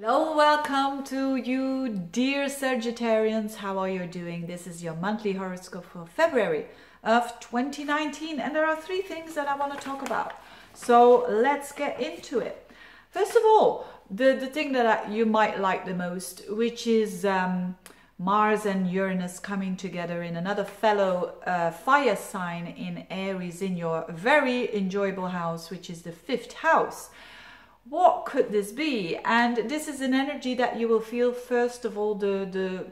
Hello, welcome to you, dear Sagittarians. How are you doing? This is your monthly horoscope for February of 2019, and there are three things that I want to talk about. So let's get into it. First of all, the thing that you might like the most, which is Mars and Uranus coming together in another fellow fire sign in Aries in your very enjoyable house, which is the fifth house. What could this be? And this is an energy that you will feel first of all the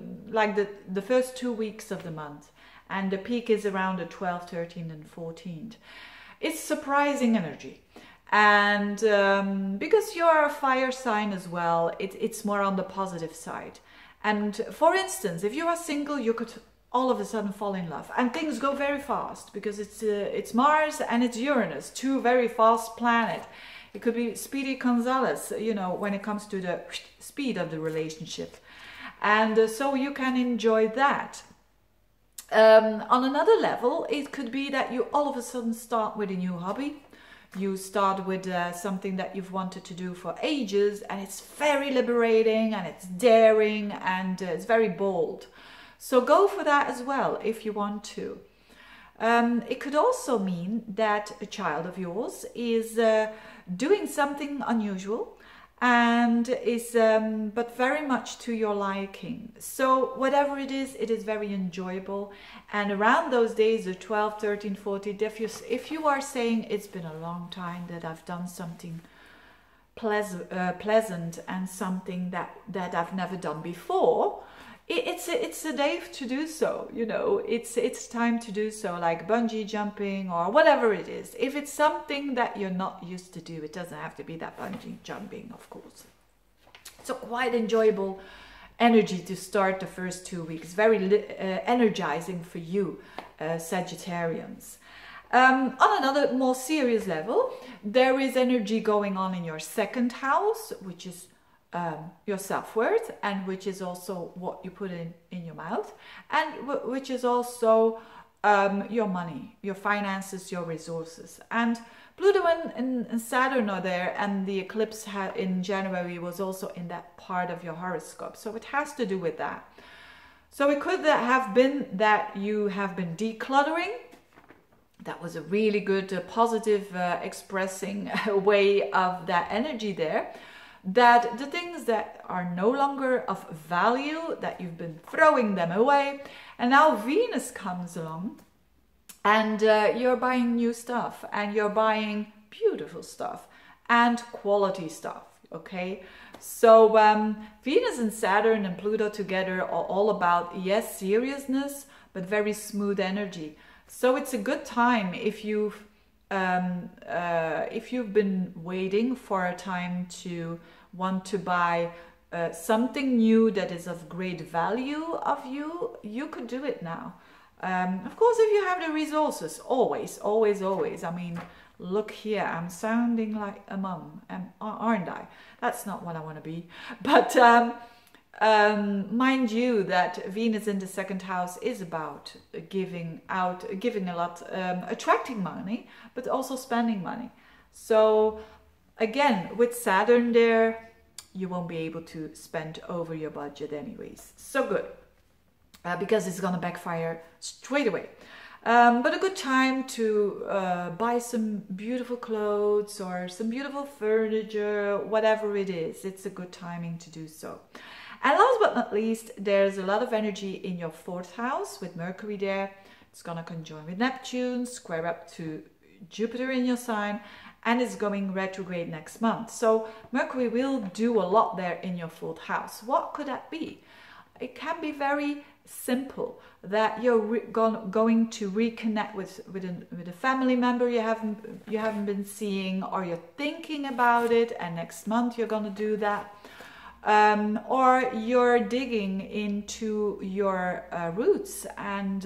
first 2 weeks of the month, and the peak is around the 12th, 13th and 14th. It's surprising energy, and because you're a fire sign as well, it's more on the positive side. And for instance, if you are single, you could all of a sudden fall in love, and things go very fast because it's Mars and it's Uranus, two very fast planets. It could be Speedy Gonzalez, you know, when it comes to the speed of the relationship. And so you can enjoy that. On another level, it could be that you all of a sudden start with a new hobby. You start with something that you've wanted to do for ages, and it's very liberating and it's daring and it's very bold. So go for that as well if you want to. It could also mean that a child of yours is doing something unusual and is but very much to your liking. So whatever it is very enjoyable. And around those days, the 12, 13, 14, if you are saying it's been a long time that I've done something pleasant and something that I've never done before, it's a day to do so, you know. It's time to do so, like bungee jumping or whatever it is. If it's something that you're not used to do, it doesn't have to be that bungee jumping, of course. So quite enjoyable energy to start the first 2 weeks. Very energizing for you, Sagittarians. On another more serious level, there is energy going on in your second house, which is your self-worth, and which is also what you put in your mouth, and which is also your money, your finances, your resources. And Pluto and Saturn are there, and the eclipse in January was also in that part of your horoscope, so it has to do with that. So it could have been that you have been decluttering. That was a really good positive expressing way of that energy there. That the things that are no longer of value, that you've been throwing them away, and now Venus comes along and you're buying new stuff, and you're buying beautiful stuff and quality stuff, okay? So Venus and Saturn and Pluto together are all about, yes, seriousness, but very smooth energy. So it's a good time if you've been waiting for a time to want to buy something new that is of great value of you, you could do it now. Of course, if you have the resources, always. I mean, look here, I'm sounding like a mum, aren't I? That's not what I want to be. But mind you that Venus in the second house is about giving a lot, attracting money, but also spending money. So again, with Saturn there, you won't be able to spend over your budget anyways. So good, because it's gonna backfire straight away. But a good time to buy some beautiful clothes or some beautiful furniture, whatever it is. It's a good timing to do so. And last but not least, there's a lot of energy in your fourth house with Mercury there. It's gonna conjoin with Neptune, square up to Jupiter in your sign, and it's going retrograde next month. So Mercury will do a lot there in your fourth house. What could that be? It can be very simple, that you're going to reconnect with a family member you haven't been seeing, or you're thinking about it, and next month you're gonna do that. Or you're digging into your roots. And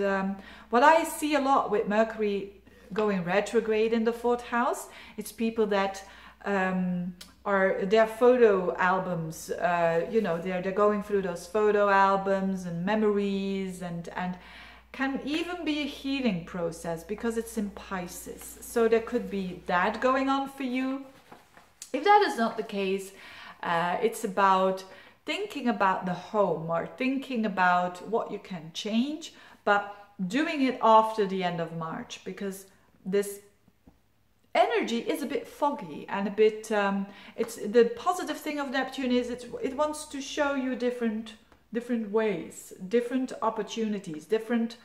what I see a lot with Mercury going retrograde in the fourth house, it's people that are their photo albums, you know, they're going through those photo albums and memories, and can even be a healing process because it's in Pisces. So there could be that going on for you. If that is not the case, It's about thinking about the home or thinking about what you can change, but doing it after the end of March, because this energy is a bit foggy and a bit it's the positive thing of Neptune is it wants to show you different ways, different opportunities, different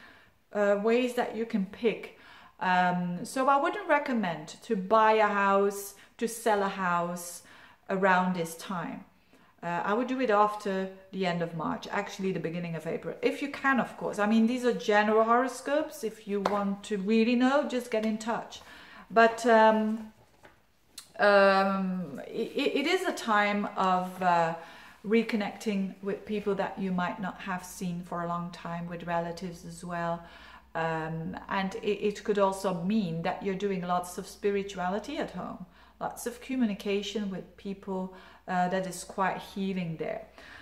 ways that you can pick. So I wouldn't recommend to buy a house, to sell a house around this time. I would do it after the end of March, actually the beginning of April, if you can, of course. I mean, these are general horoscopes. If you want to really know, just get in touch. But it is a time of reconnecting with people that you might not have seen for a long time, with relatives as well. And it could also mean that you're doing lots of spirituality at home, lots of communication with people that is quite healing there.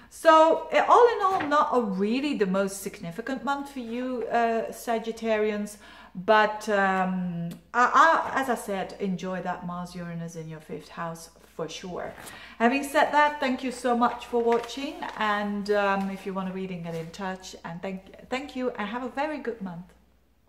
So all in all, not really the most significant month for you, Sagittarians, but as I said, enjoy that Mars-Uranus in your 5th house for sure. Having said that, thank you so much for watching, and if you want a reading, get in touch, and thank you, and have a very good month.